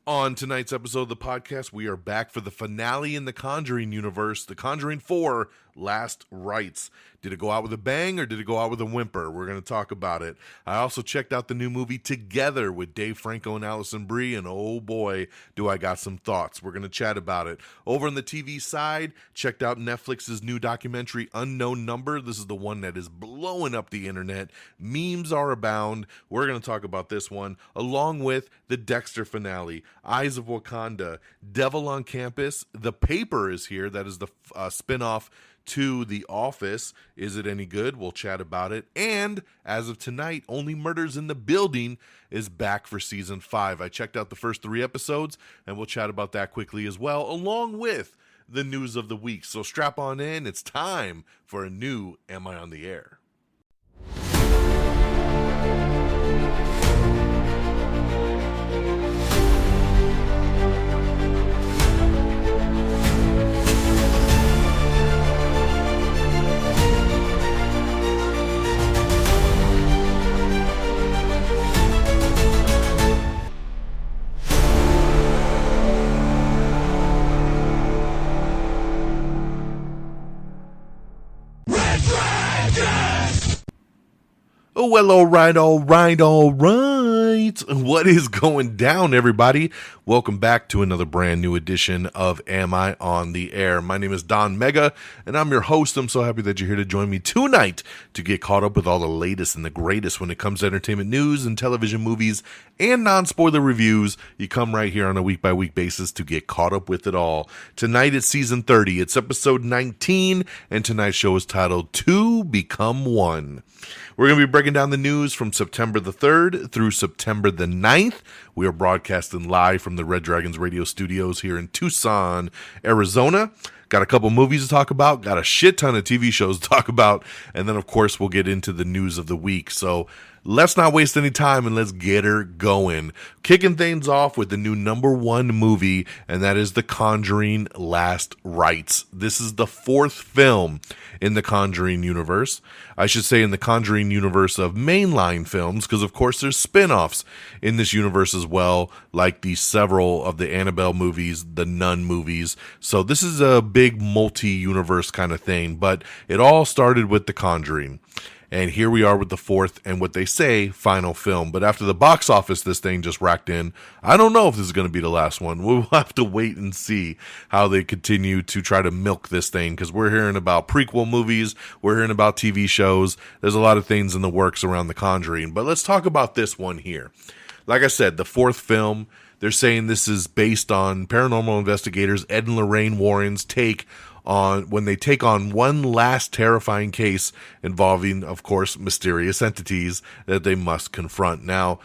On tonight's episode of the podcast, we are back for the finale in the Conjuring universe, The Conjuring 4, Last Rites. Did it go out with a bang or did it go out with a whimper? We're going to talk about it. I also checked out the new movie Together with Dave Franco and Allison Brie, and oh boy, do I got some thoughts. We're going to chat about it. Over on the TV side, checked out Netflix's new documentary Unknown Number. This is the one that is blowing up the internet. Memes are abound. We're going to talk about this one, along with the Dexter finale, Eyes of Wakanda, Devil on Campus. The Paper is here. That is the spinoff to The Office. Is it any good? We'll chat about it. And as of tonight, Only Murders in the Building is back for season 5. I checked out the first 3 episodes, and we'll chat about that quickly as well, along with the news of the week. So strap on in. It's time for a new Am I on the Air? Oh, well, all right. What is going down, everybody? Welcome back to another brand new edition of Am I on the Air? My name is DONMEGA, and I'm your host. I'm so happy that you're here to join me tonight to get caught up with all the latest and the greatest when it comes to entertainment news and television, movies, and non-spoiler reviews. You come right here on a week-by-week basis to get caught up with it all. Tonight it's season 30. It's episode 19, and tonight's show is titled Two Become One. We're going to be breaking down the news from September the 3rd through September the 9th. We are broadcasting live from the Red Dragons radio studios here in Tucson, Arizona. Got a couple movies to talk about, got a shit ton of TV shows to talk about, and then, of course, we'll get into the news of the week. So let's not waste any time and let's get her going. Kicking things off with the new #1 movie, and that is The Conjuring Last Rites. This is the 4th film in the Conjuring universe. I should say in the Conjuring universe of mainline films, because of course there's spin-offs in this universe as well, like the several of the Annabelle movies, the Nun movies. So this is a big multi-universe kind of thing, but it all started with The Conjuring. And here we are with the 4th and what they say final film. But after the box office this thing just racked in, I don't know if this is going to be the last one. We'll have to wait and see how they continue to try to milk this thing, because we're hearing about prequel movies, we're hearing about TV shows. There's a lot of things in the works around The Conjuring. But let's talk about this one here. Like I said, the 4th film, they're saying this is based on paranormal investigators Ed and Lorraine Warren's take on when they take on one last terrifying case involving, of course, mysterious entities that they must confront. Now,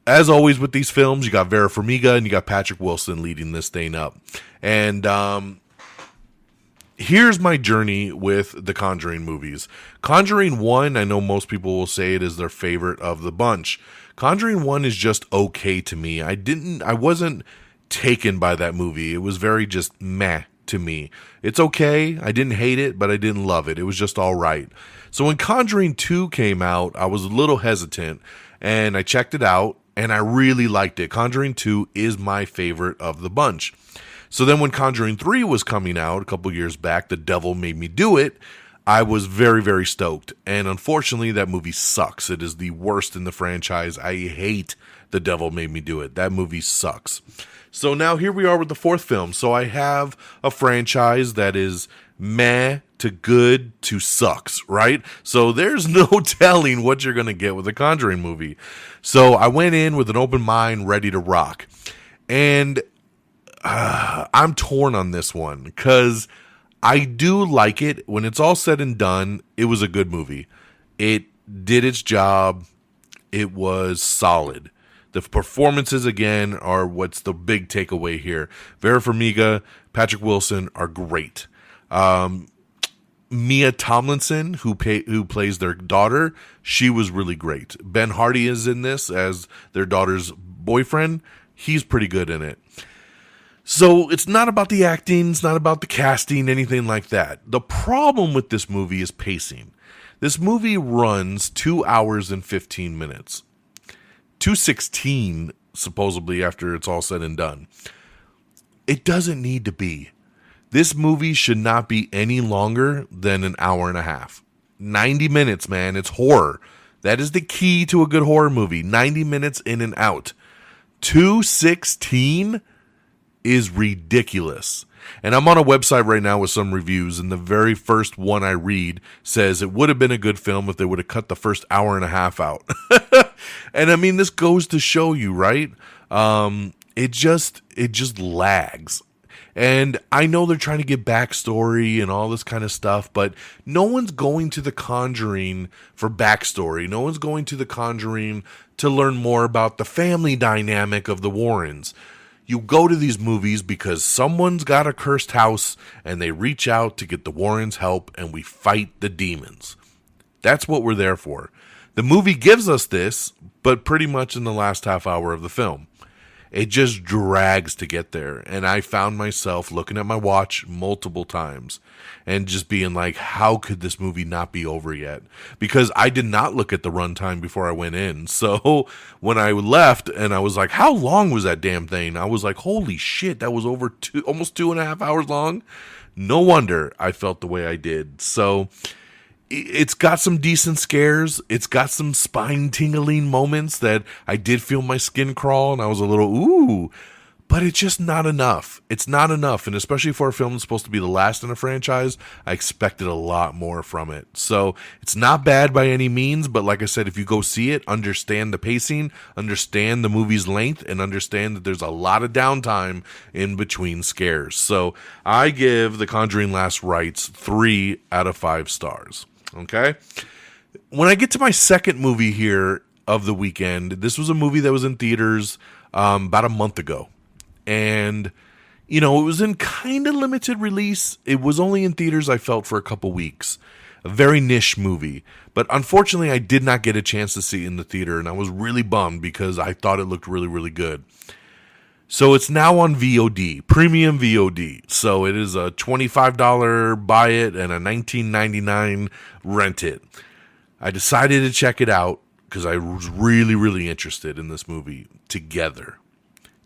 as always with these films, you got Vera Farmiga and you got Patrick Wilson leading this thing up. And here's my journey with the Conjuring movies. Conjuring 1, I know most people will say it is their favorite of the bunch. Conjuring 1 is just okay to me. I wasn't taken by that movie. It was very just meh to me. It's okay. I didn't hate it, but I didn't love it. It was just all right. So when Conjuring 2 came out, I was a little hesitant, and I checked it out, and I really liked it. Conjuring 2 is my favorite of the bunch. So then when Conjuring 3 was coming out a couple years back, The Devil Made Me Do It, I was very, very stoked. And unfortunately, that movie sucks. It is the worst in the franchise. I hate The Devil Made Me Do It. That movie sucks. So now here we are with the 4th film. So I have a franchise that is meh to good to sucks, right? So there's no telling what you're going to get with a Conjuring movie. So I went in with an open mind, ready to rock. And I'm torn on this one because I do like it. When it's all said and done, it was a good movie. It did its job. It was solid. The performances, again, are what's the big takeaway here. Vera Farmiga, Patrick Wilson are great. Mia Tomlinson, who plays their daughter, she was really great. Ben Hardy is in this as their daughter's boyfriend. He's pretty good in it. So it's not about the acting, it's not about the casting, anything like that. The problem with this movie is pacing. This movie runs 2 hours and 15 minutes. 2:16 supposedly after it's all said and done. It doesn't need to be. This movie should not be any longer than an hour and a half. 90 minutes, man. It's horror. That is the key to a good horror movie. 90 minutes in and out. 216 is ridiculous. And I'm on a website right now with some reviews, and the very first one I read says it would have been a good film if they would have cut the first hour and a half out. And I mean, this goes to show you, right? It just lags. And I know they're trying to get backstory and all this kind of stuff, but no one's going to The Conjuring for backstory. No one's going to The Conjuring to learn more about the family dynamic of the Warrens. You go to these movies because someone's got a cursed house and they reach out to get the Warrens' help and we fight the demons. That's what we're there for. The movie gives us this, but pretty much in the last half hour of the film. It just drags to get there. And I found myself looking at my watch multiple times and just being like, how could this movie not be over yet? Because I did not look at the runtime before I went in. So when I left and I was like, how long was that damn thing? I was like, holy shit, that was over almost 2.5 hours long. No wonder I felt the way I did. So it's got some decent scares. It's got some spine-tingling moments that I did feel my skin crawl, and I was a little, ooh. But it's just not enough. It's not enough, and especially for a film that's supposed to be the last in a franchise, I expected a lot more from it. So it's not bad by any means, but like I said, if you go see it, understand the pacing, understand the movie's length, and understand that there's a lot of downtime in between scares. So I give The Conjuring Last Rites 3 out of 5 stars. Okay? When I get to my second movie here of the weekend, this was a movie that was in theaters about a month ago. And, you know, it was in kind of limited release. It was only in theaters, I felt, for a couple weeks. A very niche movie. But unfortunately, I did not get a chance to see it in the theater. And I was really bummed because I thought it looked really, really good. So it's now on VOD, premium VOD. So it is a $25 buy it and a $19.99 rent it. I decided to check it out because I was really, really interested in this movie, Together.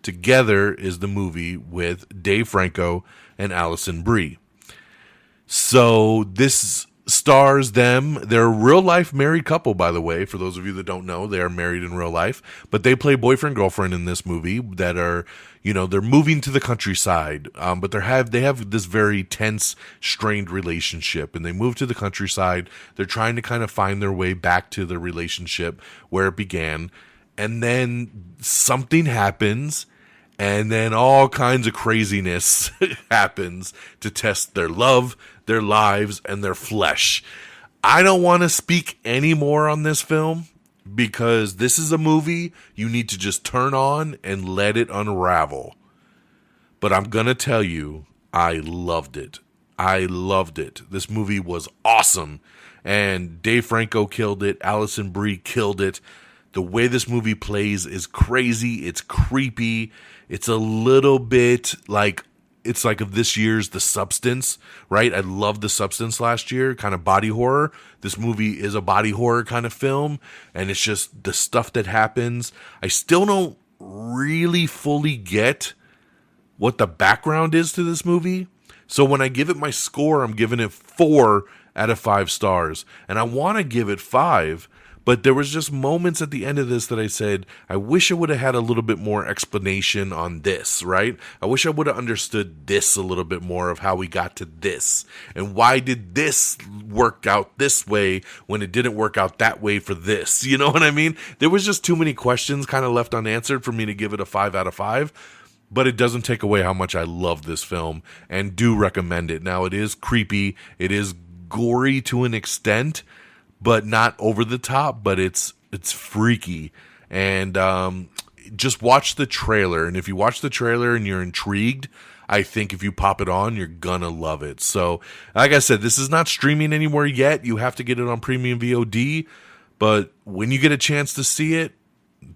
Together is the movie with Dave Franco and Alison Brie. So this stars them. They're a real-life married couple, by the way. For those of you that don't know, they are married in real life. But they play boyfriend-girlfriend in this movie that are, you know, they're moving to the countryside. But they have this very tense, strained relationship. And they move to the countryside. They're trying to kind of find their way back to the relationship where it began. And then something happens. And then all kinds of craziness happens to test their love, their lives, and their flesh. I don't want to speak any more on this film because this is a movie you need to just turn on and let it unravel. But I'm going to tell you, I loved it. I loved it. This movie was awesome. And Dave Franco killed it. Alison Brie killed it. The way this movie plays is crazy. It's creepy. It's a little bit like, it's like of this year's The Substance, right? I loved The Substance last year, kind of body horror. This movie is a body horror kind of film, and it's just the stuff that happens. I still don't really fully get what the background is to this movie. So when I give it my score, I'm giving it 4 out of 5 stars. And I want to give it 5, but there was just moments at the end of this that I said, I wish I would have had a little bit more explanation on this, right? I wish I would have understood this a little bit more of how we got to this. And why did this work out this way when it didn't work out that way for this? You know what I mean? There was just too many questions kind of left unanswered for me to give it a 5 out of 5. But it doesn't take away how much I love this film and do recommend it. Now, it is creepy. It is gory to an extent, but not over the top, but it's freaky. And just watch the trailer. And if you watch the trailer and you're intrigued, I think if you pop it on, you're gonna love it. So, like I said, this is not streaming anywhere yet. You have to get it on premium VOD. But when you get a chance to see it,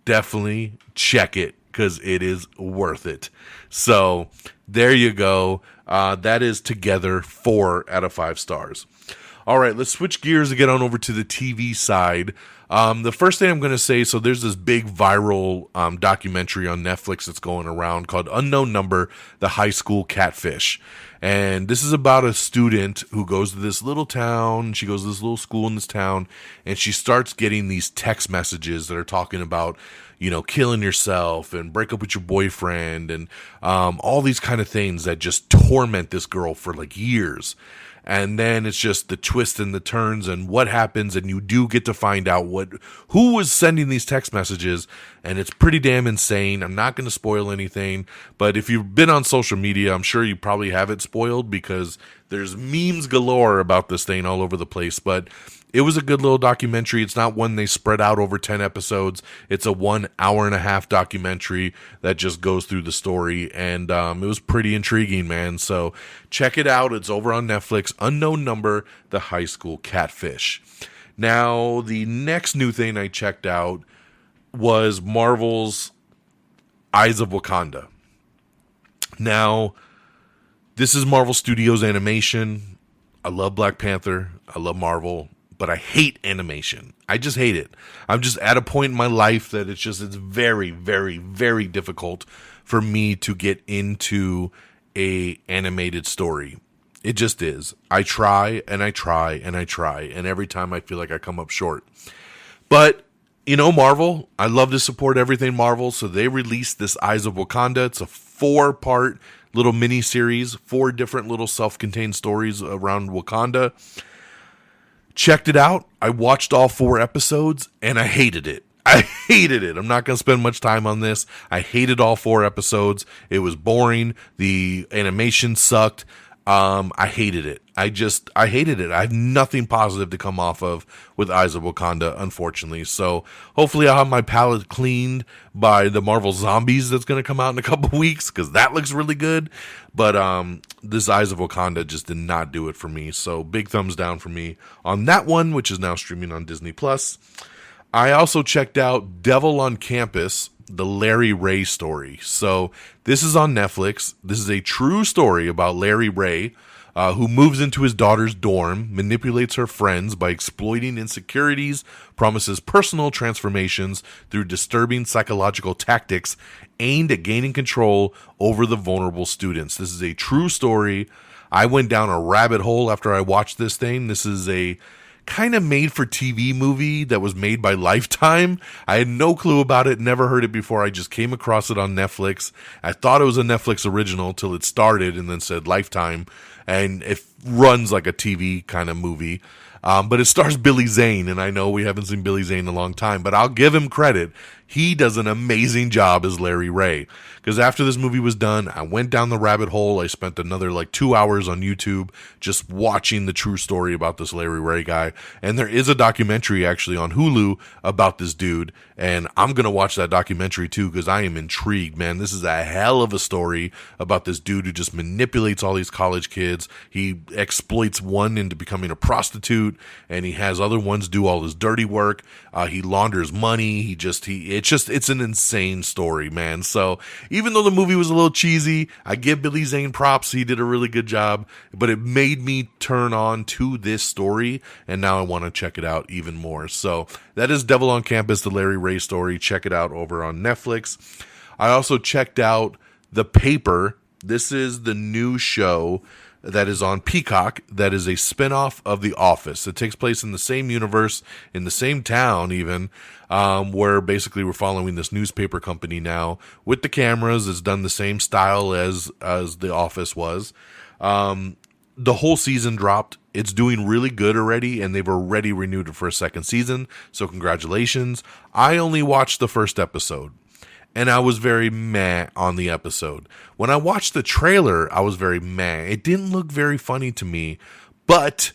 definitely check it because it is worth it. So, there you go. That is Together, 4 out of 5 stars. All right, let's switch gears and get on over to the TV side. The first thing I'm going to say, so there's this big viral documentary on Netflix that's going around called Unknown Number, The High School Catfish. And this is about a student who goes to this little town. She goes to this little school in this town, and she starts getting these text messages that are talking about, killing yourself and break up with your boyfriend and all these kind of things that just torment this girl for like years. And then it's just the twists and the turns and what happens, and you do get to find out who was sending these text messages, and it's pretty damn insane. I'm not going to spoil anything, but if you've been on social media, I'm sure you probably have it spoiled because there's memes galore about this thing all over the place. But it was a good little documentary. It's not one they spread out over 10 episodes. It's a 1 hour and a half documentary that just goes through the story. And it was pretty intriguing, man. So check it out. It's over on Netflix. Unknown Number, The High School Catfish. Now, the next new thing I checked out was Marvel's Eyes of Wakanda. Now, this is Marvel Studios animation. I love Black Panther. I love Marvel. But I hate animation. I just hate it. I'm just at a point in my life that it's very, very, very difficult for me to get into a animated story. It just is. I try and I try and I try, and every time I feel like I come up short. But, Marvel, I love to support everything Marvel, so they released this Eyes of Wakanda. It's a 4-part little mini-series, 4 different little self-contained stories around Wakanda. Checked it out. I watched all 4 episodes, and I hated it. I hated it. I'm not going to spend much time on this. I hated all 4 episodes. It was boring. The animation sucked. I hated it. I hated it. I have nothing positive to come off of with Eyes of Wakanda, unfortunately. So hopefully I'll have my palate cleaned by the Marvel Zombies that's going to come out in a couple weeks, because that looks really good. But this Eyes of Wakanda just did not do it for me. So big thumbs down for me on that one, which is now streaming on Disney+. I also checked out Devil on Campus, the Larry Ray story. So this is on Netflix. This is a true story about Larry Ray, who moves into his daughter's dorm, manipulates her friends by exploiting insecurities, promises personal transformations through disturbing psychological tactics aimed at gaining control over the vulnerable students. This is a true story. I went down a rabbit hole after I watched this thing. This is a kind of made for TV movie that was made by Lifetime. I had no clue about it, never heard it before. I just came across it on Netflix. I thought it was a Netflix original till it started and then said Lifetime, and it runs like a TV kind of movie. But it stars Billy Zane, and I know we haven't seen Billy Zane in a long time, but I'll give him credit. He does an amazing job as Larry Ray. Because after this movie was done, I went down the rabbit hole. I spent another 2 hours on YouTube just watching the true story about this Larry Ray guy. And there is a documentary actually on Hulu about this dude. And I'm going to watch that documentary too, because I am intrigued, man. This is a hell of a story about this dude who just manipulates all these college kids. He exploits one into becoming a prostitute, and he has other ones do all his dirty work. He launders money. It's an insane story, man. So even though the movie was a little cheesy, I give Billy Zane props. He did a really good job, but it made me turn on to this story, and now I want to check it out even more. So that is Devil on Campus, the Larry Ray story. Check it out over on Netflix. I also checked out The Paper. This is the new show that is on Peacock that is a spinoff of The Office. It takes place in the same universe, in the same town even, where basically we're following this newspaper company now with the cameras. It's done the same style as The Office was. The whole season dropped. It's doing really good already, and they've already renewed it for a second season, so congratulations. I only watched the first episode, and I was very meh on the episode. When I watched the trailer, I was very meh. It didn't look very funny to me, but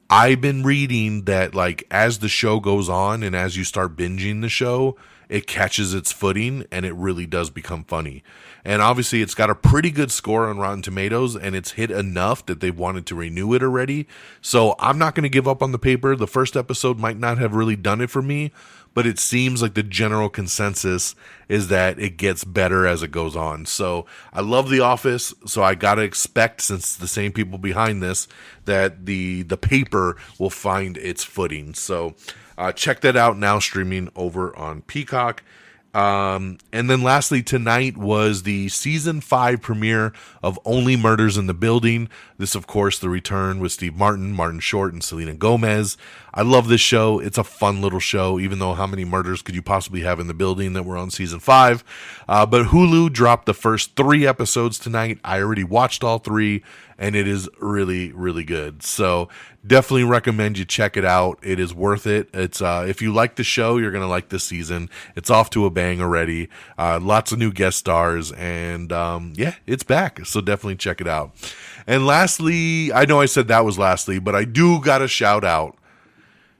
I've been reading that as the show goes on and as you start binging the show, it catches its footing and it really does become funny. And obviously it's got a pretty good score on Rotten Tomatoes, and it's hit enough that they've wanted to renew it already. So I'm not going to give up on The Paper. The first episode might not have really done it for me, but it seems like the general consensus is that it gets better as it goes on. So I love The Office, so I gotta expect, since it's the same people behind this, that the paper will find its footing. So check that out now, streaming over on Peacock. And then lastly, tonight was the season 5 premiere of Only Murders in the Building. This, of course, the return with Steve Martin, Martin Short, and Selena Gomez. I love this show. It's a fun little show, even though how many murders could you possibly have in the building that were on season 5? But Hulu dropped the first 3 episodes tonight. I already watched all 3, and it is really, really good. So definitely recommend you check it out. It is worth it. It's if you like the show, you're going to like this season. It's off to a bang already. Lots of new guest stars, and yeah, it's back. So definitely check it out. And lastly, I know I said that was lastly, but I do got to shout out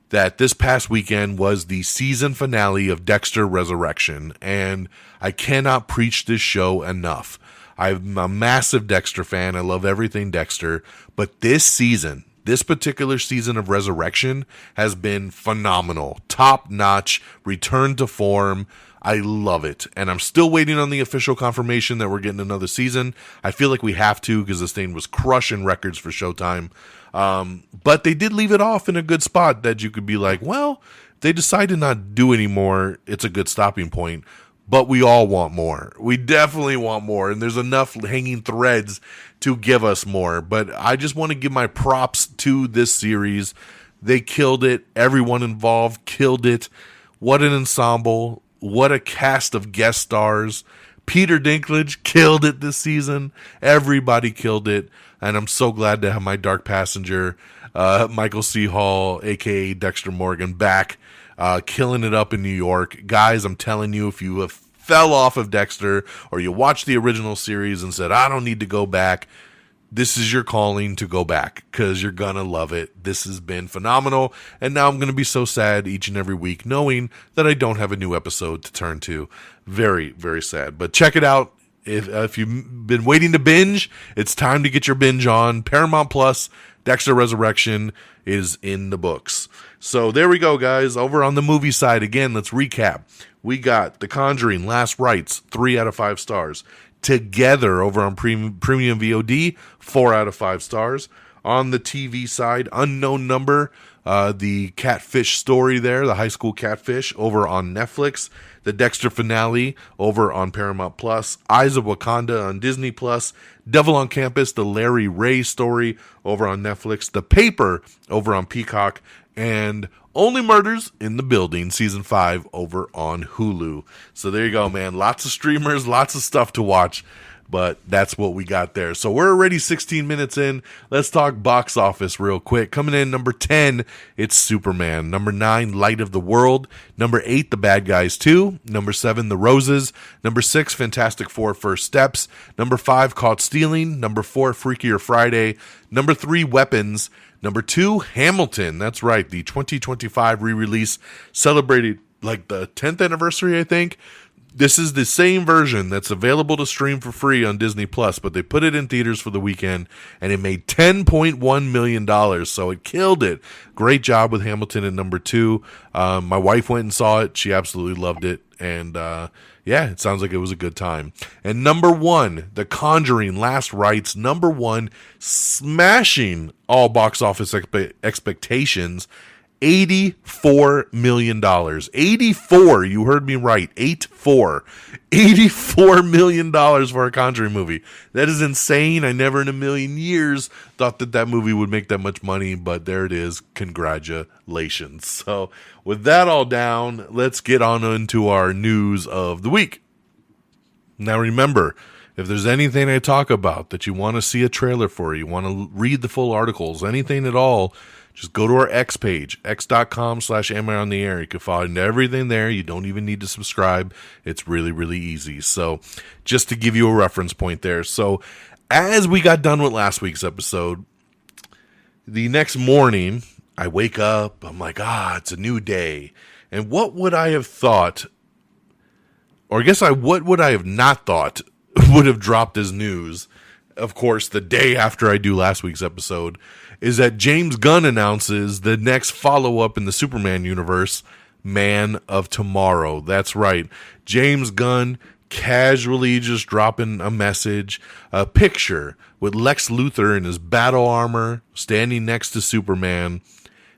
that this past weekend was the season finale of Dexter Resurrection, and I cannot preach this show enough. I'm a massive Dexter fan. I love everything Dexter, but this particular season of Resurrection has been phenomenal. Top notch, return to form. I love it. And I'm still waiting on the official confirmation that we're getting another season. I feel like we have to, because this thing was crushing records for Showtime. But they did leave it off in a good spot that you could be like, well, they decide to not do anymore. It's a good stopping point. But we all want more. We definitely want more. And there's enough hanging threads to give us more. But I just want to give my props to this series. They killed it. Everyone involved killed it. What an ensemble. What a cast of guest stars. Peter Dinklage killed it this season. Everybody killed it. And I'm so glad to have my dark passenger, Michael C. Hall, a.k.a. Dexter Morgan, back. Killing it up in New York. Guys, I'm telling you, if you have fell off of Dexter, or you watched the original series and said, I don't need to go back, this is your calling to go back, because you're gonna love it. This has been phenomenal, and now I'm gonna be so sad each and every week knowing that I don't have a new episode to turn to. Very, very sad. But check it out. If you've been waiting to binge, it's time to get your binge on. Paramount Plus, Dexter Resurrection is in the books. So there we go, guys. Over on the movie side, again, let's recap. We got The Conjuring, Last Rites, 3 out of 5 stars. Together, over on Premium VOD, 4 out of 5 stars. On the TV side, Unknown Number, the catfish story there, the high school catfish, over on Netflix. The Dexter finale over on Paramount Plus. Eyes of Wakanda on Disney Plus. Devil on Campus, the Larry Ray story over on Netflix. The Paper over on Peacock. And Only Murders in the Building, season 5 over on Hulu. So there you go, man. Lots of streamers, lots of stuff to watch. But that's what we got there. So we're already 16 minutes in. Let's talk box office real quick. Coming in number 10, it's Superman. Number 9, Light of the World. Number 8, The Bad Guys 2. Number 7, The Roses. Number 6, Fantastic Four First Steps. Number 5, Caught Stealing. Number 4, Freakier Friday. Number 3, Weapons. Number 2, Hamilton. That's right, the 2025 re-release celebrated like the 10th anniversary, I think. This is the same version that's available to stream for free on Disney Plus, but they put it in theaters for the weekend, and it made $10.1 million, so it killed it. Great job with Hamilton at number 2. My wife went and saw it. She absolutely loved it, and yeah, it sounds like it was a good time. And number 1, The Conjuring, Last Rites, number 1, smashing all box office expectations. $84 million. 84, you heard me right. 84. $84 million for a Conjuring movie. That is insane. I never in a million years thought that movie would make that much money, but there it is. Congratulations. So with that all down, let's get on into our news of the week. Now remember, if there's anything I talk about that you want to see a trailer for, you want to read the full articles, anything at all, just go to our X page, x.com/amiontheair. You can find everything there. You don't even need to subscribe. It's really, really easy. So just to give you a reference point there. So as we got done with last week's episode, the next morning I wake up. I'm like, it's a new day. And what would I have thought, or I guess what would I have not thought would have dropped as news, of course, the day after I do last week's episode, is that James Gunn announces the next follow-up in the Superman universe, Man of Tomorrow. That's right. James Gunn casually just dropping a message, a picture with Lex Luthor in his battle armor standing next to Superman,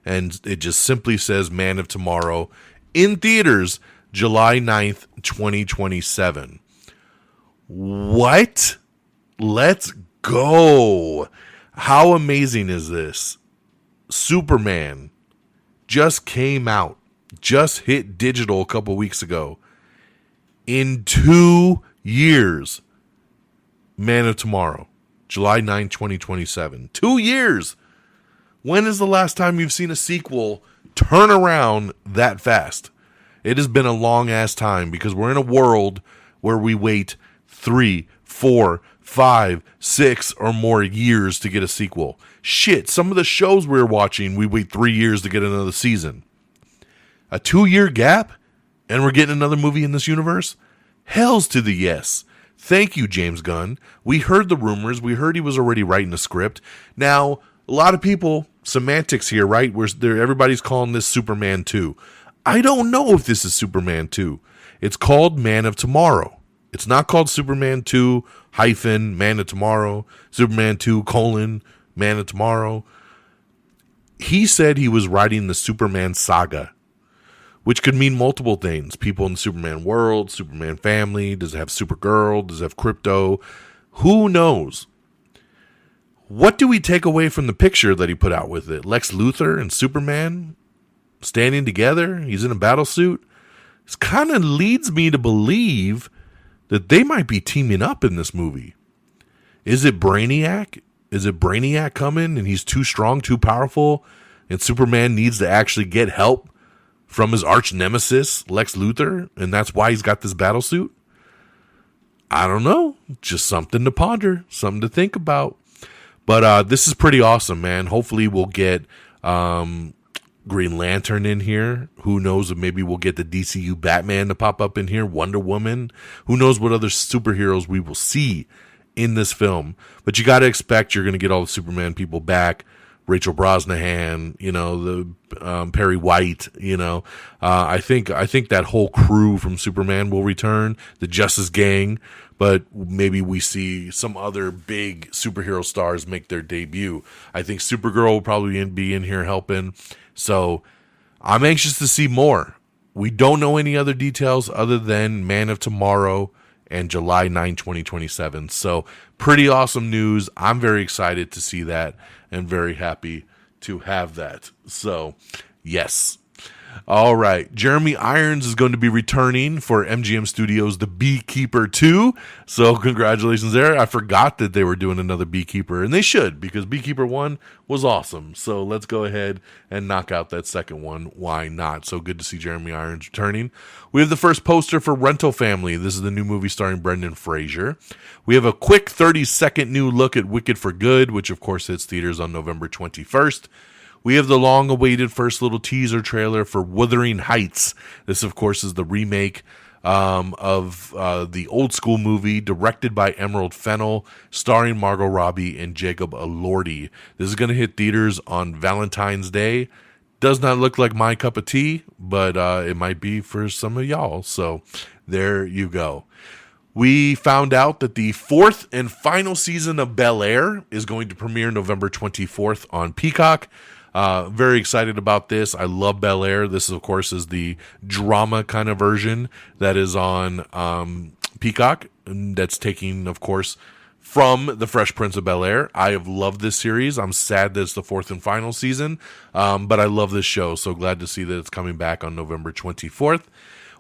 and it just simply says Man of Tomorrow in theaters July 9th, 2027. What? Let's go. How amazing is this? Superman just came out, just hit digital a couple weeks ago. In 2 years, Man of Tomorrow, July 9, 2027. 2 years. When is the last time you've seen a sequel turn around that fast? It has been a long ass time because we're in a world where we wait 3, 4, 5, 6 or more years to get a sequel. Shit, some of the shows we're watching, we wait 3 years to get another season. A 2-year gap? And we're getting another movie in this universe? Hells to the yes. Thank you, James Gunn. We heard the rumors. We heard he was already writing the script. Now, a lot of people, semantics here, right? Everybody's calling this Superman 2. I don't know if this is Superman 2. It's called Man of Tomorrow. It's not called Superman 2 hyphen Man of Tomorrow, Superman 2 colon Man of Tomorrow. He said he was writing the Superman saga, which could mean multiple things. People in the Superman world, Superman family. Does it have Supergirl? Does it have Crypto? Who knows? What do we take away from the picture that he put out with it? Lex Luthor and Superman standing together. He's in a battle suit. This kind of leads me to believe that they might be teaming up in this movie. Is it Brainiac? Is it Brainiac coming and he's too strong, too powerful, and Superman needs to actually get help from his arch nemesis, Lex Luthor, and that's why he's got this battle suit? I don't know. Just something to ponder, something to think about. But this is pretty awesome, man. Hopefully we'll get Green Lantern in here. Who knows if maybe we'll get the DCU Batman to pop up in here, Wonder Woman. Who knows what other superheroes we will see in this film. But you got to expect you're going to get all the Superman people back. Rachel Brosnahan, the Perry White, I think that whole crew from Superman will return, the Justice Gang, but maybe we see some other big superhero stars make their debut. I think Supergirl will probably be in here helping. So I'm anxious to see more. We don't know any other details other than Man of Tomorrow and July 9, 2027. So pretty awesome news. I'm very excited to see that and very happy to have that. So, yes. All right. Jeremy Irons is going to be returning for MGM Studios' The Beekeeper 2. So, congratulations there. I forgot that they were doing another Beekeeper, and they should, because Beekeeper 1 was awesome. So, let's go ahead and knock out that second one. Why not? So, good to see Jeremy Irons returning. We have the first poster for Rental Family. This is the new movie starring Brendan Fraser. We have a quick 30-second new look at Wicked for Good, which, of course, hits theaters on November 21st. We have the long-awaited first little teaser trailer for Wuthering Heights. This, of course, is the remake of the old-school movie directed by Emerald Fennell, starring Margot Robbie and Jacob Elordi. This is going to hit theaters on Valentine's Day. Does not look like my cup of tea, but it might be for some of y'all. So there you go. We found out that the fourth and final season of Bel-Air is going to premiere November 24th on Peacock. Very excited about this. I love Bel-Air. This, of course, is the drama kind of version that is on Peacock. And that's taking, of course, from The Fresh Prince of Bel-Air. I have loved this series. I'm sad that it's the fourth and final season, but I love this show. So glad to see that it's coming back on November 24th.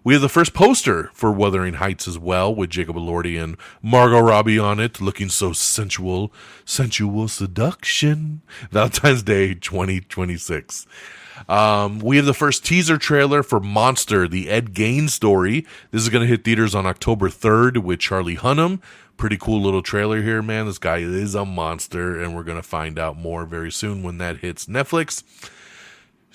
We have the first poster for Wuthering Heights as well, with Jacob Elordi and Margot Robbie on it, looking so sensual seduction. Valentine's Day 2026. We have the first teaser trailer for Monster, the Ed Gein story. This is going to hit theaters on October 3rd with Charlie Hunnam. Pretty cool little trailer here, man. This guy is a monster, and we're going to find out more very soon when that hits Netflix.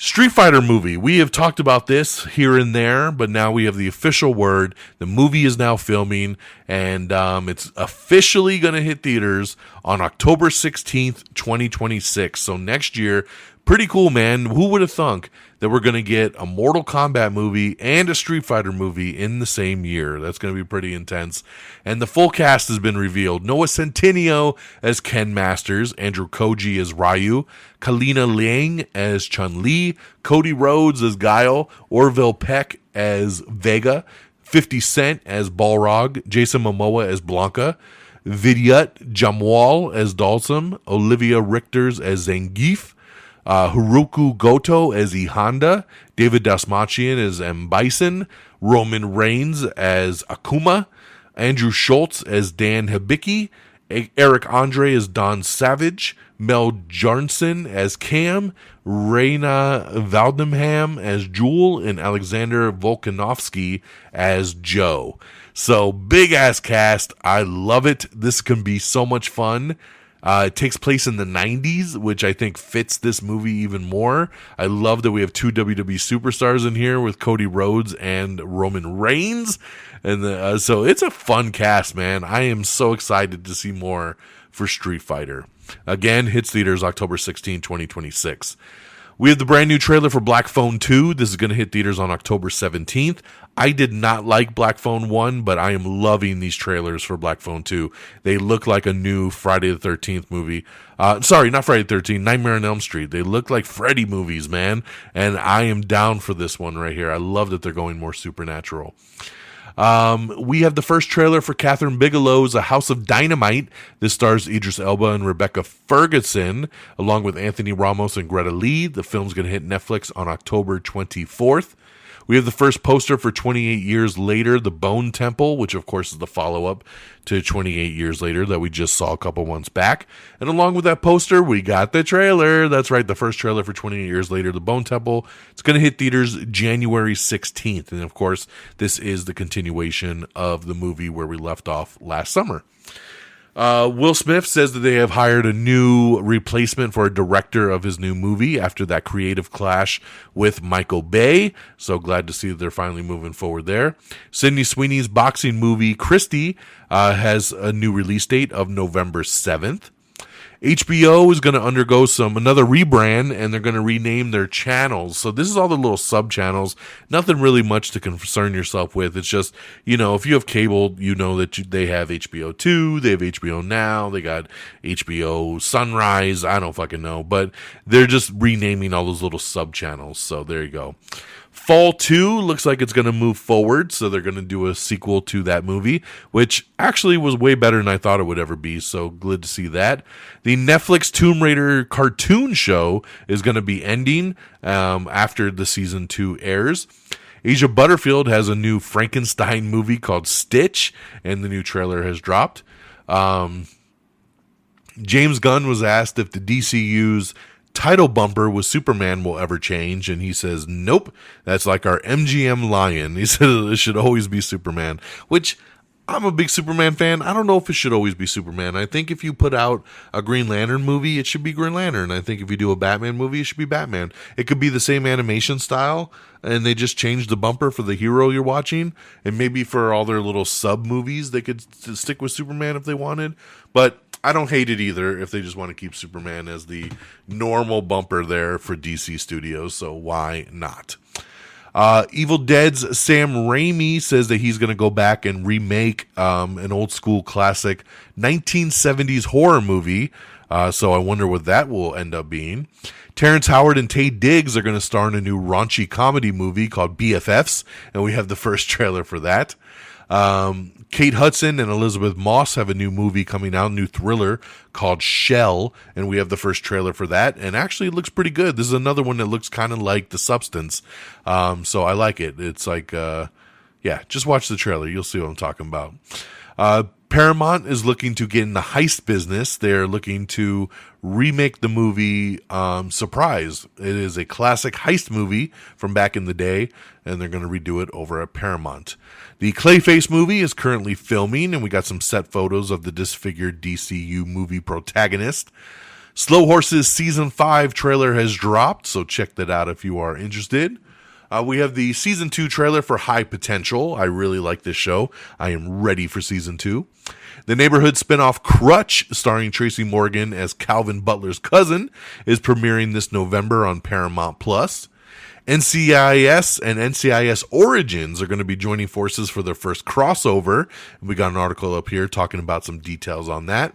Street Fighter movie. We have talked about this here and there, but now we have the official word. The movie is now filming, and it's officially going to hit theaters on October 16th, 2026. So next year, pretty cool, man. Who would have thunk that we're going to get a Mortal Kombat movie and a Street Fighter movie in the same year? That's going to be pretty intense. And the full cast has been revealed. Noah Centineo as Ken Masters, Andrew Koji as Ryu, Kalina Liang as Chun-Li, Cody Rhodes as Guile, Orville Peck as Vega, 50 Cent as Balrog, Jason Momoa as Blanca, Vidyut Jamwal as Dalsum, Olivia Richters as Zangief, Haruko Goto as E Honda, David Dasmalchian as M. Bison, Roman Reigns as Akuma, Andrew Schultz as Dan Hibiki, Eric Andre as Don Savage, Mel Jarnson as Cam, Raina Valdemham as Jewel, and Alexander Volkanovsky as Joe. So, big-ass cast. I love it. This can be so much fun. It takes place in the 90s, which I think fits this movie even more. I love that we have two WWE superstars in here with Cody Rhodes and Roman Reigns. And so it's a fun cast, man. I am so excited to see more for Street Fighter. Again, hits theaters October 16, 2026. We have the brand new trailer for Black Phone 2. This is going to hit theaters on October 17th. I did not like Black Phone 1, but I am loving these trailers for Black Phone 2. They look like a new Friday the 13th movie. Sorry, not Friday the 13th, Nightmare on Elm Street. They look like Freddy movies, man. And I am down for this one right here. I love that they're going more supernatural. We have the first trailer for Catherine Bigelow's A House of Dynamite. This stars Idris Elba and Rebecca Ferguson, along with Anthony Ramos and Greta Lee. The film's going to hit Netflix on October 24th. We have the first poster for 28 Years Later, The Bone Temple, which of course is the follow-up to 28 Years Later that we just saw a couple months back. And along with that poster, we got the trailer. That's right, the first trailer for 28 Years Later, The Bone Temple. It's going to hit theaters January 16th. And of course, this is the continuation of the movie where we left off last summer. Will Smith says that they have hired a new replacement for a director of his new movie after that creative clash with Michael Bay. So glad to see that they're finally moving forward there. Sydney Sweeney's boxing movie, Christie, has a new release date of November 7th. HBO is going to undergo another rebrand, and they're going to rename their channels. So this is all the little sub-channels. Nothing really much to concern yourself with. It's just, if you have cable, you know that they have HBO 2, they have HBO Now, they got HBO Sunrise, I don't fucking know. But they're just renaming all those little sub-channels. So there you go. Fall 2 looks like it's going to move forward, so they're going to do a sequel to that movie, which actually was way better than I thought it would ever be, so glad to see that. The Netflix Tomb Raider cartoon show is going to be ending after the season 2 airs. Asia Butterfield has a new Frankenstein movie called Stitch, and the new trailer has dropped. James Gunn was asked if the DCU's title bumper with Superman will ever change, and he says nope, that's like our MGM lion. He said it should always be Superman, which I'm a big Superman fan. I don't know if it should always be Superman. I think if you put out a Green Lantern movie, it should be Green Lantern. I think if you do a Batman movie, it should be Batman. It could be the same animation style, and they just change the bumper for the hero you're watching, and maybe for all their little sub movies they could stick with Superman if they wanted. But I don't hate it either if they just want to keep Superman as the normal bumper there for DC Studios, so why not? Evil Dead's Sam Raimi says that he's going to go back and remake an old school classic 1970s horror movie, so I wonder what that will end up being. Terrence Howard and Taye Diggs are going to star in a new raunchy comedy movie called BFFs, and we have the first trailer for that. Kate Hudson and Elizabeth Moss have a new movie coming out, new thriller called Shell, and we have the first trailer for that, and actually it looks pretty good. This is another one that looks kind of like The Substance, so I like it. It's like, just watch the trailer. You'll see what I'm talking about. Paramount is looking to get in the heist business. They're looking to remake the movie Surprise. It is a classic heist movie from back in the day, and they're going to redo it over at Paramount. The Clayface movie is currently filming, and we got some set photos of the disfigured DCU movie protagonist. Slow Horses Season 5 trailer has dropped, so check that out if you are interested. We have the season 2 trailer for High Potential. I really like this show. I am ready for season 2. The Neighborhood spinoff Crutch, starring Tracy Morgan as Calvin Butler's cousin, is premiering this November on Paramount Plus. NCIS and NCIS Origins are going to be joining forces for their first crossover. We got an article up here talking about some details on that.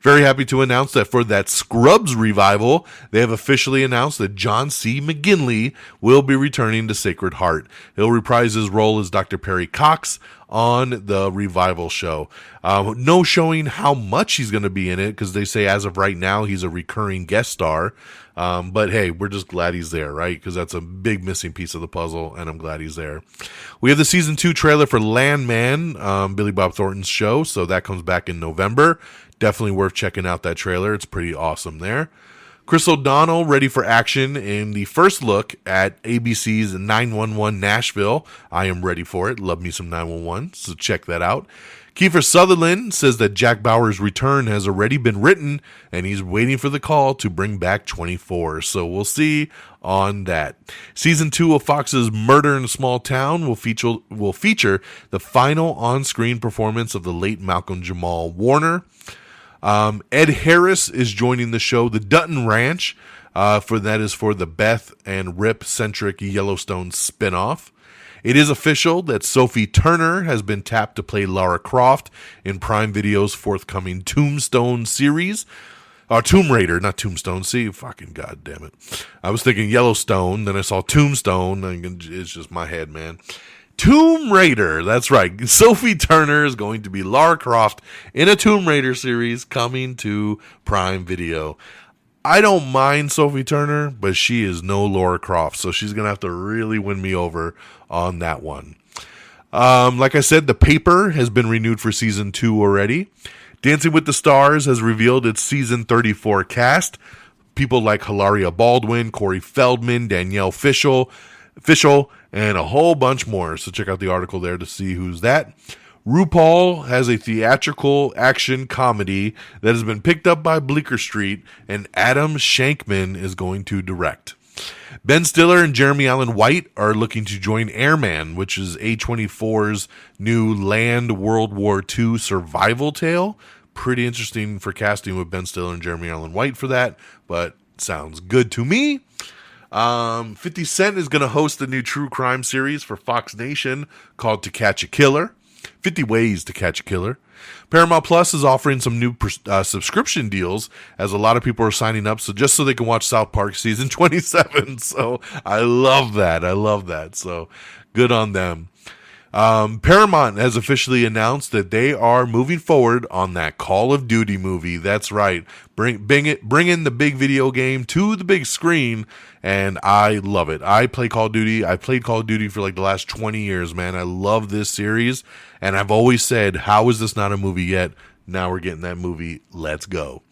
Very happy to announce that for that Scrubs revival, they have officially announced that John C. McGinley will be returning to Sacred Heart. He'll reprise his role as Dr. Perry Cox on the revival show. No showing how much he's going to be in it, because they say as of right now he's a recurring guest star. But hey, we're just glad he's there, right? Because that's a big missing piece of the puzzle, and I'm glad he's there. We have the season 2 trailer for Landman, Billy Bob Thornton's show, so that comes back in November. Definitely worth checking out that trailer. It's pretty awesome there. Chris O'Donnell ready for action in the first look at ABC's 911 Nashville. I am ready for it. Love me some 911, so check that out. Kiefer Sutherland says that Jack Bauer's return has already been written, and he's waiting for the call to bring back 24. So we'll see on that. Season 2 of Fox's Murder in a Small Town will feature the final on-screen performance of the late Malcolm Jamal Warner. Ed Harris is joining the show The Dutton Ranch, for the Beth and Rip centric Yellowstone spinoff. It is official that Sophie Turner has been tapped to play Lara Croft in Prime Video's forthcoming Tombstone series. Tomb Raider, not Tombstone. See, fucking goddamn it. I was thinking Yellowstone, then I saw Tombstone. It's just my head, man. Tomb Raider, that's right. Sophie Turner is going to be Lara Croft in a Tomb Raider series coming to Prime Video. I don't mind Sophie Turner, but she is no Lara Croft, so she's going to have to really win me over on that one. Like I said, The Paper has been renewed for season 2 already. Dancing with the Stars has revealed its season 34 cast. People like Hilaria Baldwin, Corey Feldman, Danielle Fishel, and a whole bunch more. So check out the article there to see who's that. RuPaul has a theatrical action comedy that has been picked up by Bleecker Street, and Adam Shankman is going to direct. Ben Stiller and Jeremy Allen White are looking to join Airman, which is A24's new land World War II survival tale. Pretty interesting for casting with Ben Stiller and Jeremy Allen White for that, but sounds good to me. 50 Cent is going to host a new true crime series for Fox Nation called To Catch a Killer. 50 Ways to Catch a Killer. Paramount Plus is offering some new subscription deals, as a lot of people are signing up, so just so they can watch South Park season 27. So I love that. So good on them. Paramount has officially announced that they are moving forward on that Call of Duty movie. That's right. Bring in the big video game to the big screen, and I love it. I play Call of Duty. I played Call of Duty for like the last 20 years, man. I love this series, and I've always said, how is this not a movie yet? Now we're getting that movie. Let's go.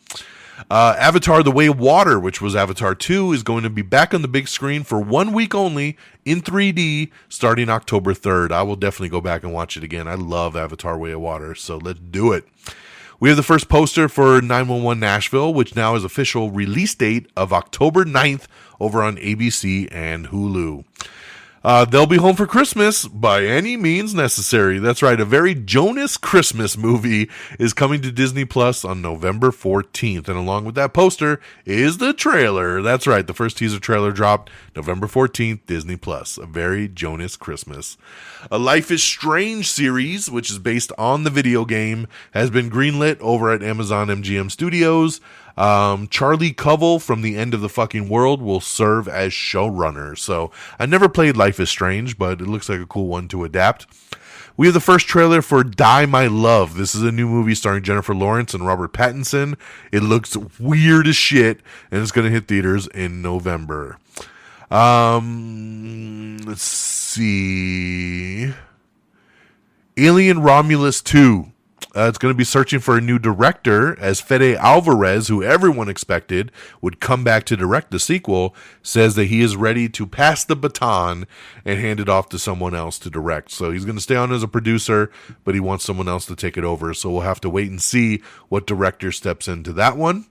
Avatar The Way of Water, which was Avatar 2, is going to be back on the big screen for 1 week only in 3D starting October 3rd. I will definitely go back and watch it again. I love Avatar Way of Water, so let's do it. We have the first poster for 911 Nashville, which now is official release date of October 9th over on ABC and Hulu. They'll be home for Christmas by any means necessary. That's right. A very Jonas Christmas movie is coming to Disney Plus on November 14th. And along with that poster is the trailer. That's right. The first teaser trailer dropped November 14th, Disney Plus. A very Jonas Christmas. A Life is Strange series, which is based on the video game, has been greenlit over at Amazon MGM Studios. Charlie Covell from The End of the Fucking World will serve as showrunner. So I never played Life is Strange, but it looks like a cool one to adapt. We have the first trailer for Die My Love. This is a new movie starring Jennifer Lawrence and Robert Pattinson. It looks weird as shit, and it's going to hit theaters in November. Let's see. Alien Romulus 2. It's going to be searching for a new director, as Fede Alvarez, who everyone expected would come back to direct the sequel, says that he is ready to pass the baton and hand it off to someone else to direct. So he's going to stay on as a producer, but he wants someone else to take it over. So we'll have to wait and see what director steps into that one.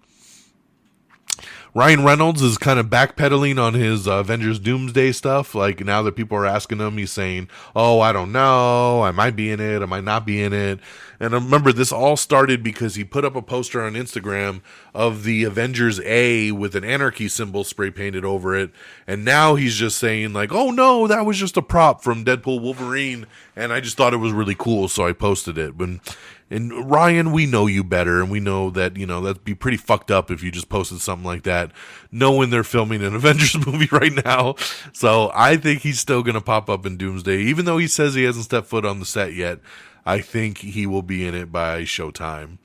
Ryan Reynolds is kind of backpedaling on his Avengers Doomsday stuff. Like, now that people are asking him, he's saying, oh, I don't know. I might be in it. I might not be in it. And I remember this all started because he put up a poster on Instagram of the Avengers A with an anarchy symbol spray painted over it. And now he's just saying, like, oh, no, that was just a prop from Deadpool Wolverine. And I just thought it was really cool, so I posted it. And Ryan, we know you better, and we know that, you know, that'd be pretty fucked up if you just posted something like that, knowing they're filming an Avengers movie right now. So I think he's still going to pop up in Doomsday, even though he says he hasn't stepped foot on the set yet. I think he will be in it by Showtime.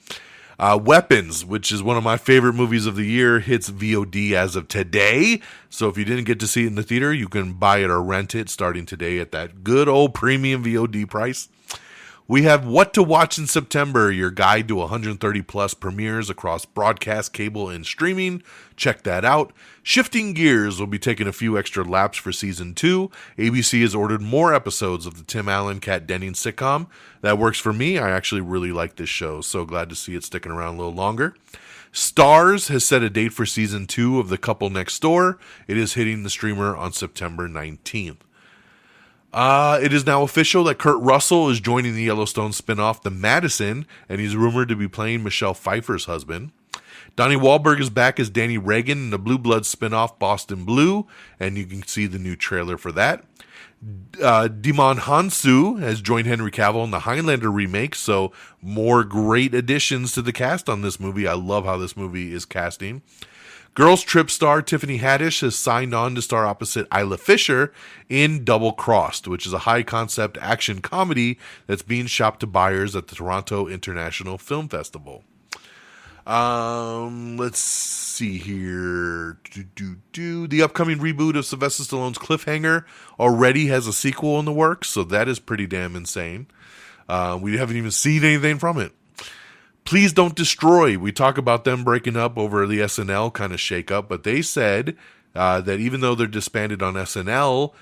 Weapons, which is one of my favorite movies of the year, hits VOD as of today. So if you didn't get to see it in the theater, you can buy it or rent it starting today at that good old premium VOD price. We have What to Watch in September, your guide to 130 plus premieres across broadcast, cable, and streaming. Check that out. Shifting gears, will be taking a few extra laps for season 2. ABC has ordered more episodes of the Tim Allen, Kat Dennings sitcom. That works for me. I actually really like this show, so glad to see it sticking around a little longer. Starz has set a date for season 2 of The Couple Next Door. It is hitting the streamer on September 19th. It is now official that Kurt Russell is joining the Yellowstone spinoff The Madison, and he's rumored to be playing Michelle Pfeiffer's husband. Donnie Wahlberg is back as Danny Reagan in the Blue Bloods spinoff Boston Blue, and you can see the new trailer for that. Djimon Hounsou has joined Henry Cavill in the Highlander remake, so more great additions to the cast on this movie. I love how this movie is casting. Girls Trip star Tiffany Haddish has signed on to star opposite Isla Fisher in Double Crossed, which is a high-concept action comedy that's being shopped to buyers at the Toronto International Film Festival. Let's see here. The upcoming reboot of Sylvester Stallone's Cliffhanger already has a sequel in the works, so that is pretty damn insane. We haven't even seen anything from it. Please Don't Destroy. We talk about them breaking up over the SNL kind of shakeup, but they said that even though they're disbanded on SNL,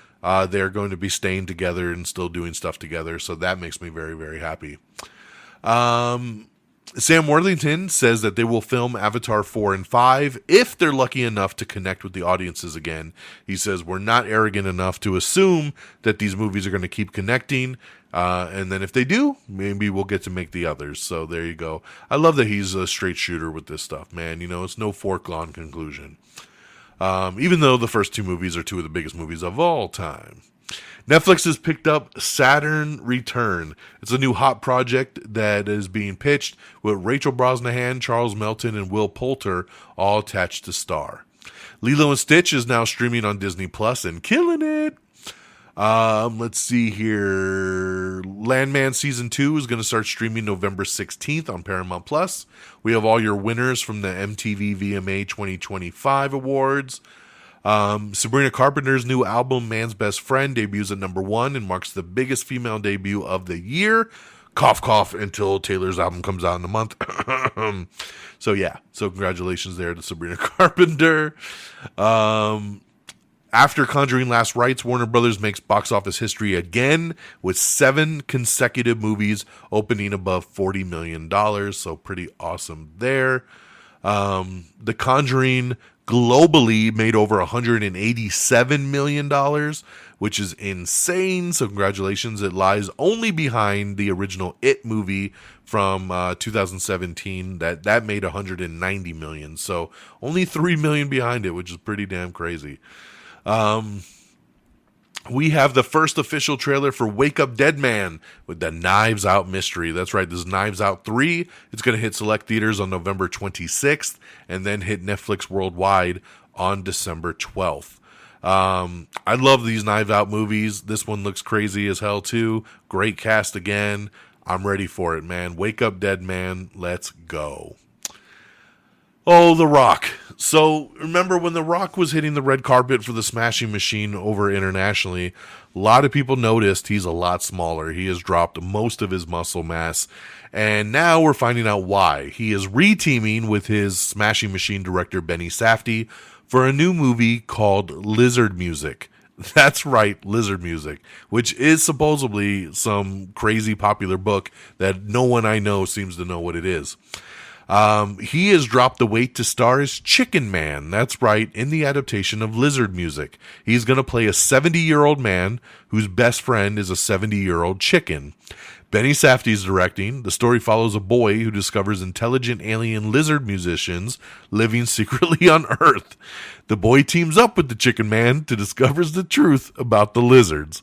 they're going to be staying together and still doing stuff together. So that makes me very, very happy. Sam Worthington says that they will film Avatar 4 and 5 if they're lucky enough to connect with the audiences again. He says, we're not arrogant enough to assume that these movies are going to keep connecting. And then if they do, maybe we'll get to make the others. So there you go. I love that he's a straight shooter with this stuff, man. You know, it's no foregone conclusion. Even though the first two movies are two of the biggest movies of all time. Netflix has picked up Saturn Return. It's a new hot project that is being pitched with Rachel Brosnahan, Charles Melton, and Will Poulter all attached to star. Lilo and Stitch is now streaming on Disney Plus and killing it. Let's see here. Landman Season 2 is going to start streaming November 16th on Paramount Plus. We have all your winners from the MTV VMA 2025 awards. Sabrina Carpenter's new album, Man's Best Friend, debuts at number 1 and marks the biggest female debut of the year. Cough, cough, until Taylor's album comes out in a month. So congratulations there to Sabrina Carpenter. After Conjuring Last Rites, Warner Brothers makes box office history again with 7 consecutive movies opening above $40 million. So pretty awesome there. The Conjuring globally made over $187 million, which is insane. So congratulations. It lies only behind the original It movie from 2017 that made $190 million. So only $3 million behind it, which is pretty damn crazy. We have the first official trailer for Wake Up Dead Man with the Knives Out mystery. That's right, this is Knives Out 3. It's going to hit select theaters on November 26th and then hit Netflix worldwide on December 12th. I love these Knives Out movies. This one looks crazy as hell too. Great cast again. I'm ready for it, man. Wake Up Dead Man. Let's go. Oh, The Rock. So remember when The Rock was hitting the red carpet for the Smashing Machine over internationally, a lot of people noticed he's a lot smaller. He has dropped most of his muscle mass. And now we're finding out why. He is re-teaming with his Smashing Machine director, Benny Safdie, for a new movie called Lizard Music. That's right, Lizard Music, which is supposedly some crazy popular book that no one I know seems to know what it is. He has dropped the weight to star as Chicken Man. That's right, in the adaptation of Lizard Music. He's going to play a 70-year-old man whose best friend is a 70-year-old chicken. Benny Safdie is directing. The story follows a boy who discovers intelligent alien lizard musicians living secretly on Earth. The boy teams up with the Chicken Man to discover the truth about the lizards.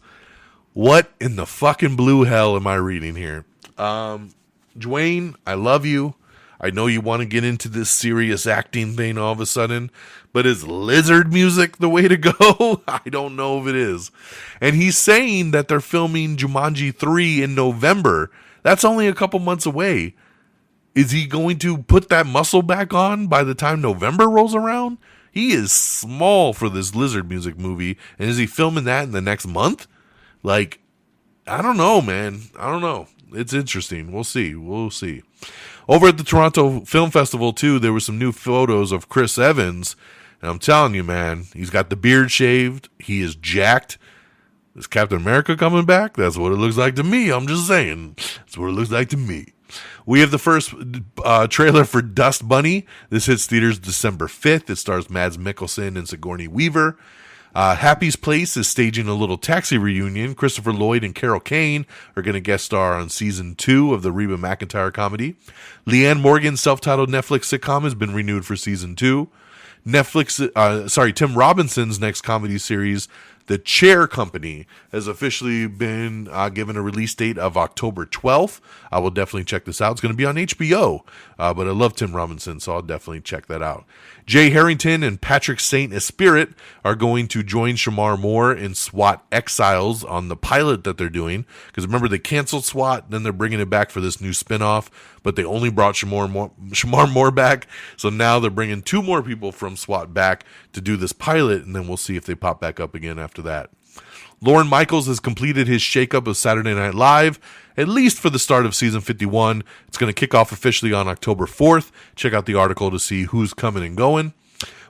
What in the fucking blue hell am I reading here? Dwayne, I love you. I know you want to get into this serious acting thing all of a sudden, but is lizard music the way to go? I don't know if it is. And he's saying that they're filming Jumanji 3 in November. That's only a couple months away. Is he going to put that muscle back on by the time November rolls around? He is small for this lizard music movie. And is he filming that in the next month? Like, I don't know, man. I don't know. It's interesting. We'll see. Over at the Toronto Film Festival, too, there were some new photos of Chris Evans. And I'm telling you, man, he's got the beard shaved. He is jacked. Is Captain America coming back? That's what it looks like to me. I'm just saying. That's what it looks like to me. We have the first trailer for Dust Bunny. This hits theaters December 5th. It stars Mads Mikkelsen and Sigourney Weaver. Happy's Place is staging a little Taxi reunion. Christopher Lloyd and Carol Kane are going to guest star on season 2 of the Reba McEntire comedy. Leanne Morgan's self-titled Netflix sitcom has been renewed for season 2. Tim Robinson's next comedy series, The Chair Company, has officially been given a release date of October 12th. I will definitely check this out. It's going to be on HBO, but I love Tim Robinson, so I'll definitely check that out. Jay Harrington and Patrick St. Esprit are going to join Shamar Moore in SWAT Exiles on the pilot that they're doing. Because remember, they canceled SWAT, then they're bringing it back for this new spinoff, but they only brought Shamar Moore back. So now they're bringing 2 more people from SWAT back to do this pilot, and then we'll see if they pop back up again after that. Lorne Michaels has completed his shakeup of Saturday Night Live, at least for the start of season 51. It's going to kick off officially on October 4th. Check out the article to see who's coming and going.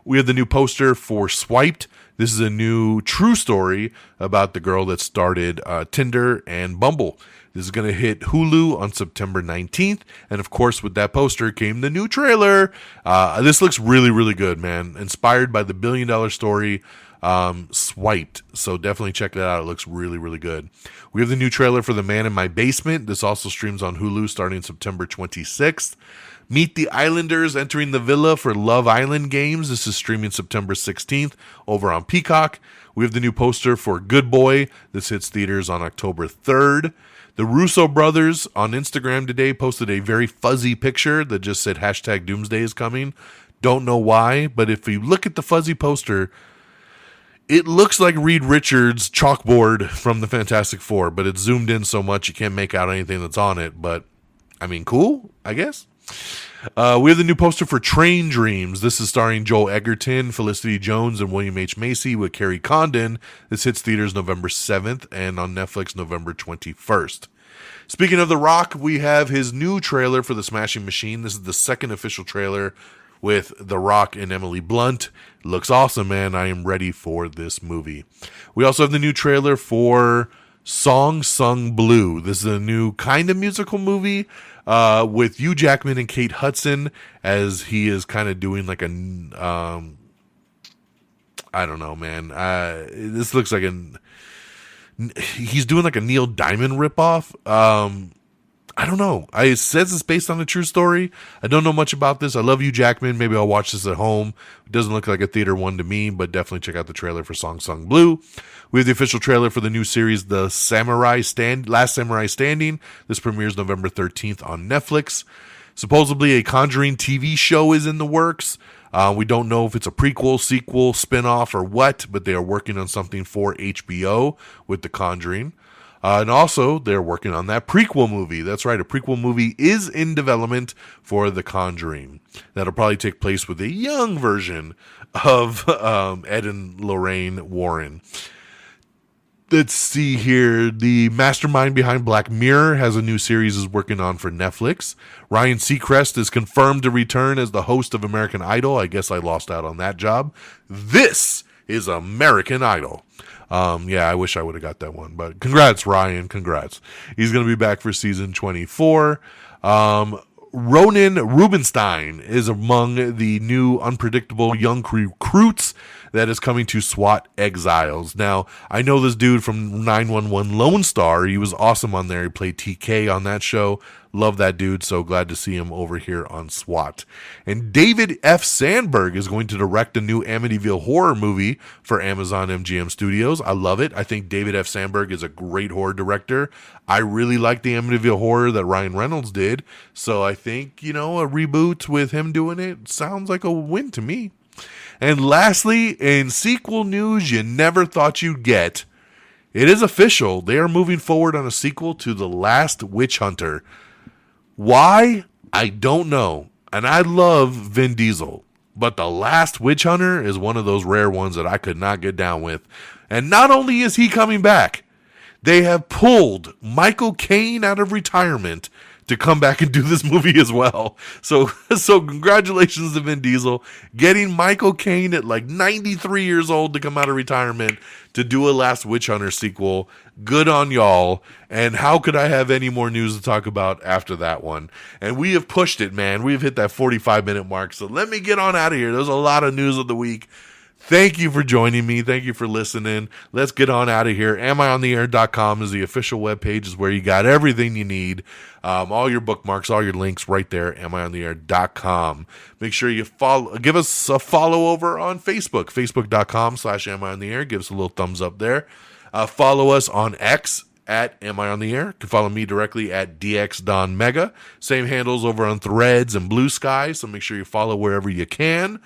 We have the new poster for Swiped. This is a new true story about the girl that started Tinder and Bumble. This is going to hit Hulu on September 19th. And of course, with that poster came the new trailer. This looks really, really good, man. Inspired by the $1 billion story, Swiped. So definitely check that out. It looks really, really good. We have the new trailer for The Man in My Basement. This also streams on Hulu starting September 26th. Meet the Islanders entering the villa for Love Island games. This is streaming September 16th over on Peacock. We have the new poster for Good Boy. This hits theaters on October 3rd. The Russo brothers on Instagram today posted a very fuzzy picture that just said #Doomsday is coming. Don't know why, but if you look at the fuzzy poster, it looks like Reed Richards' chalkboard from the Fantastic Four, but it's zoomed in so much you can't make out anything that's on it. But, I mean, cool, I guess. We have the new poster for Train Dreams. This is starring Joel Edgerton, Felicity Jones, and William H. Macy with Carrie Condon. This hits theaters November 7th and on Netflix November 21st. Speaking of The Rock, we have his new trailer for The Smashing Machine. This is the second official trailer with The Rock and Emily Blunt. It looks awesome, man. I am ready for this movie. We also have the new trailer for Song Sung Blue. This is a new kind of musical movie with Hugh Jackman and Kate Hudson, as he is kind of doing like a I don't know, man. This looks like he's doing like a Neil Diamond ripoff. I don't know. It says it's based on a true story. I don't know much about this. I love Hugh Jackman. Maybe I'll watch this at home. It doesn't look like a theater one to me, but definitely check out the trailer for Song Sung Blue. We have the official trailer for the new series, The Last Samurai Standing. This premieres November 13th on Netflix. Supposedly a Conjuring TV show is in the works. We don't know if it's a prequel, sequel, spinoff, or what, but they are working on something for HBO with The Conjuring. And also, they're working on that prequel movie. That's right, a prequel movie is in development for The Conjuring. That'll probably take place with a young version of Ed and Lorraine Warren. Let's see here. The mastermind behind Black Mirror has a new series he's working on for Netflix. Ryan Seacrest is confirmed to return as the host of American Idol. I guess I lost out on that job. This is American Idol. Yeah, I wish I would have got that one, but congrats, Ryan. Congrats. He's going to be back for season 24. Ronan Rubinstein is among the new unpredictable young recruits that is coming to SWAT Exiles. Now, I know this dude from 911 Lone Star. He was awesome on there. He played TK on that show. Love that dude. So glad to see him over here on SWAT. And David F. Sandberg is going to direct a new Amityville horror movie for Amazon MGM Studios. I love it. I think David F. Sandberg is a great horror director. I really like the Amityville horror that Ryan Reynolds did. So I think, a reboot with him doing it sounds like a win to me. And lastly, in sequel news you never thought you'd get, it is official. They are moving forward on a sequel to The Last Witch Hunter. Why? I don't know. And I love Vin Diesel. But The Last Witch Hunter is one of those rare ones that I could not get down with. And not only is he coming back, they have pulled Michael Caine out of retirement to come back and do this movie as well. So congratulations to Vin Diesel getting Michael Caine at like 93 years old to come out of retirement to do a Last Witch Hunter sequel. Good on y'all. And how could I have any more news to talk about after that one? And we have pushed it, man. We've hit that 45-minute mark. So let me get on out of here. There's a lot of news of the week. Thank you for joining me. Thank you for listening. Let's get on out of here. AmIOnTheAir.com is the official webpage, is where you got everything you need. All your bookmarks, all your links right there, AmIOnTheAir.com. Make sure you give us a follow over on Facebook, Facebook.com/AmIOnTheAir. Give us a little thumbs up there. Follow us on X at Am I on the Air. You can follow me directly at DXDonMega. Same handles over on Threads and Blue Sky, so make sure you follow wherever you can.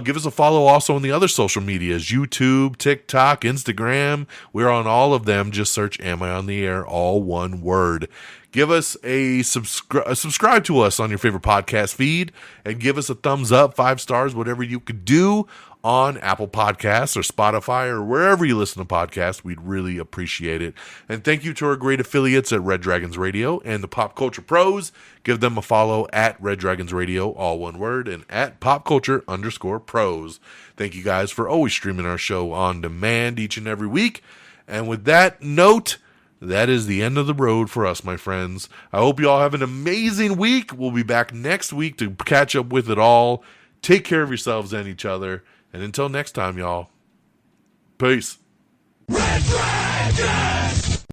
Give us a follow also on the other social medias, YouTube, TikTok, Instagram. We're on all of them. Just search Am I on the Air, all one word. Give us a subscribe to us on your favorite podcast feed, and give us a thumbs up, 5 stars, whatever you could do on Apple Podcasts or Spotify or wherever you listen to podcasts. We'd really appreciate it. And thank you to our great affiliates at Red Dragons Radio and the Pop Culture Pros. Give them a follow at Red Dragons Radio, all one word, and at popculture_pros. Thank you guys for always streaming our show on demand each and every week. And with that note, that is the end of the road for us, my friends. I hope you all have an amazing week. We'll be back next week to catch up with it all. Take care of yourselves and each other. And until next time, y'all, peace. Red Dragons!